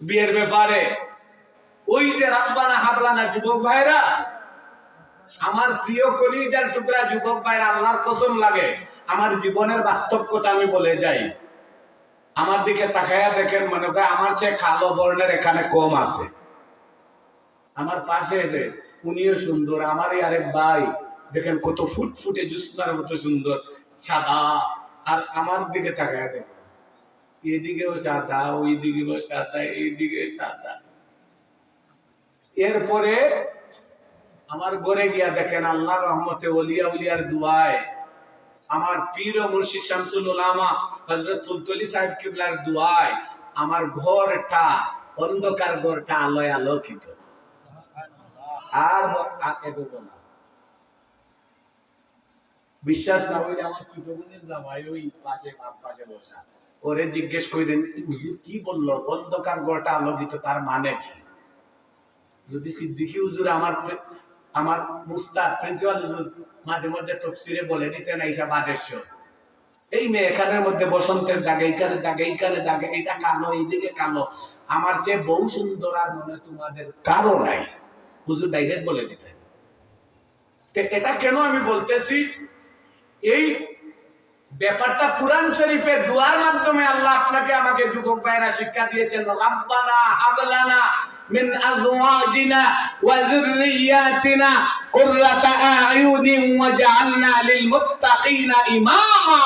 বিয়ের ব্যাপারে ওই যে রাব্বানা হাবলানা যুবক ভাইরা, আমার প্রিয় কলিজার টুকরা যুবক ভাইরা, আল্লাহর কসম লাগে, আমার জীবনের বাস্তব কথা আমি বলে যাই। আমার দিকে তাকায়া দেখেন, মনে হয় আমার চেয়ে কালো বর্ণের এখানে কম আছে। আমার পাশে যে উনিও সুন্দর, আমারই আরেক ভাই দেখেন কত ফুটফুটে জুসনার মতো সুন্দর সাদা, আর আমার দিকে তাকায়া দেখেন, এদিকেও সাদা, ওই দিকেও সাদা, এইদিকে সাদা। এরপরে আমার ঘরে গিয়া দেখেন আল্লাহর রহমতে ওলিয়া উলিয়ার দুয়ায়, আমার পীর ও মুর্শিদ শামসুল উলামা হযরত ফুলতলি সাহেব কিবলার দুয়ায় আমার ঘরটা, অন্ধকার ঘরটা আলোয় আলোকিত। আর এগোবো না। বিশ্বাস না হইলে আমার ছোট বোনের জামাই ওই পাশে বাম পাশে বসা, ওরে জিজ্ঞেস করেন হুজুর কি বললো, অন্ধকার ঘরটা আলোকিত, তার মানে কি? যদি সিদ্দিকী হুজুর আমার মুস্তাদ প্রিন্সিপাল হুজুর মাঝে মধ্যে তাফসীরে বলে দিতেন এইসব আদর্শ, এই মেয়ে এখানের মধ্যে বসন্তের দাগে, এইখানে দাগে, এইখানে দাগে, এটা কালো, এইদিকে কালো, আমার চেয়ে বহু সুন্দর আর মনে তোমাদের কারো নাই, হুজুর ডাইরেক্ট বলে দিতেন। এটা কেন আমি বলতেছি, এই ব্যাপারটা কুরআন শরীফের দুয়ার মাধ্যমে আল্লাহ আপনাকে আমাকে যুবক ভাইরা শিক্ষা দিয়েছেন, রাব্বানা হাবলানা মিন আজওয়াজিনা ওয়া যুররিয়াতিনা কুররাতা আয়ুনিন ওয়াজআলনা লিল মুত্তাকিনা ইমামা।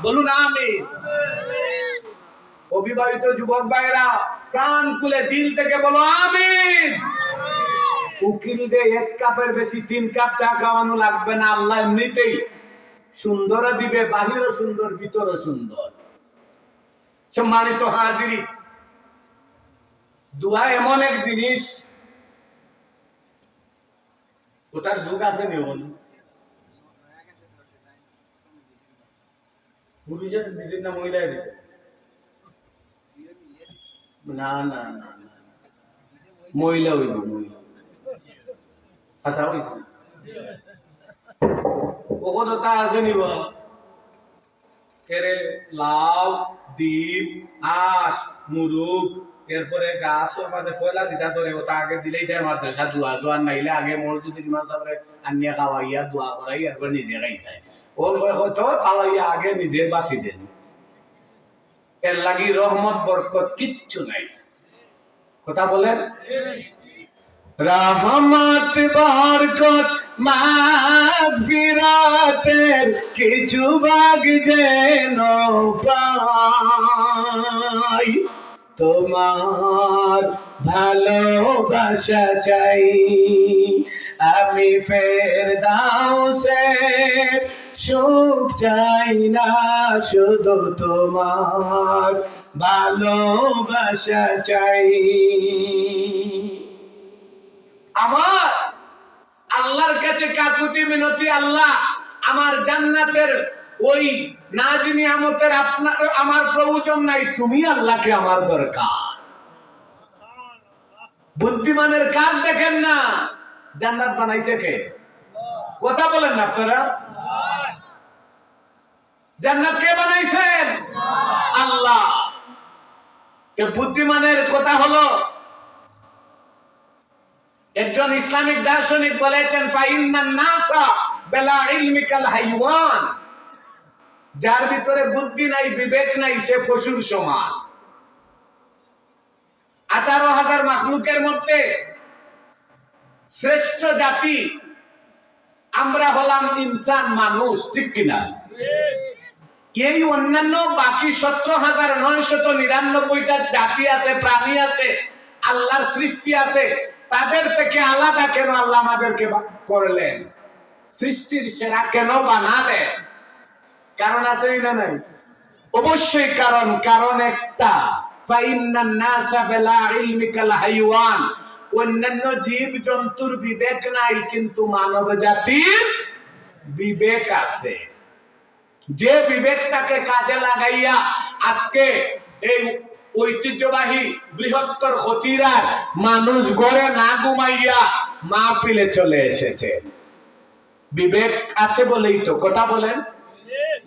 বলুন আমিন। অবিবাহিত যুবক ভাইরা প্রাণ খুলে দিল থেকে বলো আমিন। উকিল দে এক কাপের বেশি 3 কাপ চা খাওয়ানো লাগবে না, আল্লাহ এমনিতেই সুন্দর দিবে, বাহিরও সুন্দর, ভিতরও সুন্দর। সম্মানিত হাজিরি, দোয়া এমন এক জিনিস, ওটার যুগ আছে নিয়ম, পুরুষের দিচ্ছেন না মহিলায় দিচ্ছেন? না না না, মহিলা হইল, মহিলা আচ্ছা হইছে ওখানে তা আছে নিব এরে লাউ, ডিম, আঁশ, মুরুগ, এরপরে গাছের মাঝে ফয়লা যেটা ধরে ওটা আগে দিলেই দেয় মাদ্রাসা দোয়া, জোয়ার নাইলে আগে মসজিদে ইমাম সাহেবরে আনিয়া খাওয়াইয়া দোয়া করাই এরপর নিজে খাইতায়। ওর হয়তো খাওয়াইয়া আগে নিজে বাঁচি দেন, এর লাগি রহমত বরকত কিচ্ছু নাই। কথা বলেন, রহমত বরকত মাগফিরাতের কিছু ভাগ যেন পাই, তোমার ভালোবাসা চাই আমি, ফেরদাউসের সুখ চাই না, শুধু তোমার ভালোবাসা চাই। আমার আল্লাহর কাছে কাকুতি মিনতি, আল্লাহ আমার জান্নাতের ওই নাজ নিয়ামতের আপনার আমার প্রয়োজন নাই, তুমি আল্লাহকে আমার দরকার। বুদ্ধিমানের কাজ দেখেন না, জান্নাত বানাইছে কে? কথা বলেন না আপনারা, জান্নাত কে বানাইছেন? আল্লাহ। বুদ্ধিমানের কথা হলো, একজন ইসলামিক দার্শনিক বলেছেন ফাইন্নান নাসা বিলা ইলমি কাল হাইওয়ান, যার ভিতরে বুদ্ধি নাই, বিবেক নাই, সে পশুর সমান। 18,000 মাখলুকের মধ্যে শ্রেষ্ঠ জাতি আমরা হলাম ইনসান, মানুষ, ঠিক কিনা? এই অন্যান্য বাকি 17,999টা জাতি আছে, প্রাণী আছে, আল্লাহর সৃষ্টি আছে, তাদের থেকে আলাদা কেন আল্লাহ আমাদেরকে করলেন? সৃষ্টির সেরা কেন বানালেন? কারণ আছে না নাই? অবশ্যই কারণ। কারণ একটা, ফাইন্নান নাসা বিলা ইলমি কাল হাইওয়ান, অন্যান্য জীব জন্তুর বিবেক নাই, কিন্তু মানব জাতির বিবেক আছে। যে বিবেকটাকে কাজে লাগাইয়া আজকে এই ঐতিহ্যবাহী বৃহত্তর খতিরার মানুষ ঘরে না ঘুমাইয়া মাহফিলে চলে এসেছে, বিবেক আছে বলেই তো। কথা বলেন,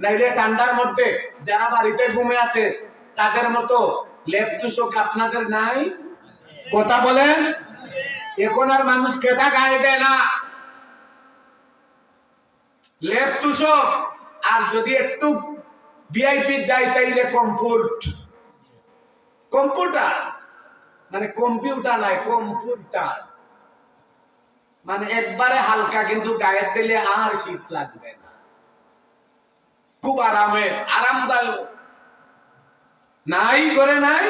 নাইলে ঠান্ডার মধ্যে যারা বাড়িতে ঘুমে আছে তাদের মতো লেপ তুষক আপনাদের নাই? কথা বলেন। এখন আর মানুষ কেটা গায়ে দেয় না, লেপ তুষক। আর যদি একটু ভিআইপি যাই তাইলে কম্পিউটার মানে কম্পিউটার নয়, কম্পিউটার মানে একবারে হালকা, কিন্তু গায়ে দিলে আর শীত লাগবে না, খুব আরামদায়ক। নাই করে নাই,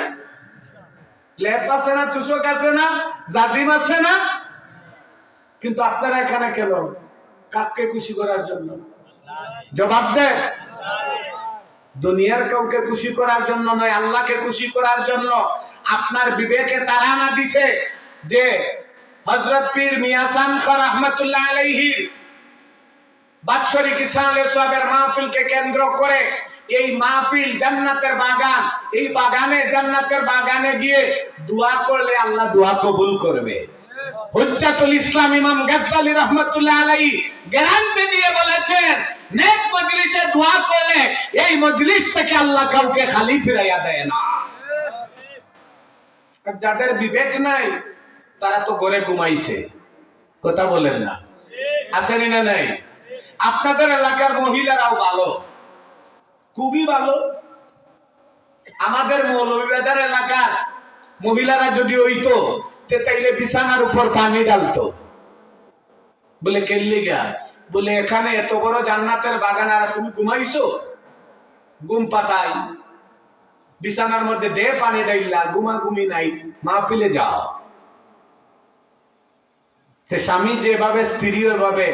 লেপ আছে না, তুষক আছে না, জাজিম আছে না, কিন্তু আপনারা এখানে কেন? কাকে খুশি করার জন্য? জবাব দেন। দুনিয়ার কাউকে খুশি করার জন্য নয়, আল্লাহকে খুশি করার জন্য। আপনার বিবেকে তাড়ানা দিছে যে হযরত পীর মিয়া শামস খাঁ রাহমাতুল্লাহ আলাইহি বাৎসরিক ইসলামের সবের মাহফিলকে কেন্দ্র করে এই মাহফিল জান্নাতের বাগান, এই বাগানে জান্নাতের বাগানে গিয়ে দোয়া করলে আল্লাহ দোয়া কবুল করবে। হুজ্জাতুল ইসলাম ইমাম গাজ্জালী রাহমাতুল্লাহ আলাইহি গ্যারান্টি দিয়ে বলেছেন, নেক মজলিসে দোয়া করলে এই মজলিস থেকে আল্লাহ কাউকে খালি ফিরাইয়া দেয় না। আর যাদের বিবেক নাই তারা তো ঘরে ঘুমাইছে, কথা বলেন না, আছেন না নাই? আপনাদের এলাকার মহিলারাও ভালো, খুবই ভালো। আমাদের মৌলভীবাজার এলাকার মহিলারা যদি হইতো তাইলে বিছানার উপর পানি ডালতো। বলে কেল্লি গা, বলে এখানে এত বড় জান্নাতের বাগান আর তুমি ঘুমাইছো? ঘুম পাতাই বিছানার মধ্যে দে পানি ডাইলা, ঘুমাঘুমি নাই, মাহফিলে যাও। স্বামী যেভাবে স্ত্রী ওইভাবে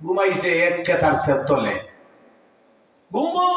ঘুমাইছে এক খেতার তলে। ঘুমো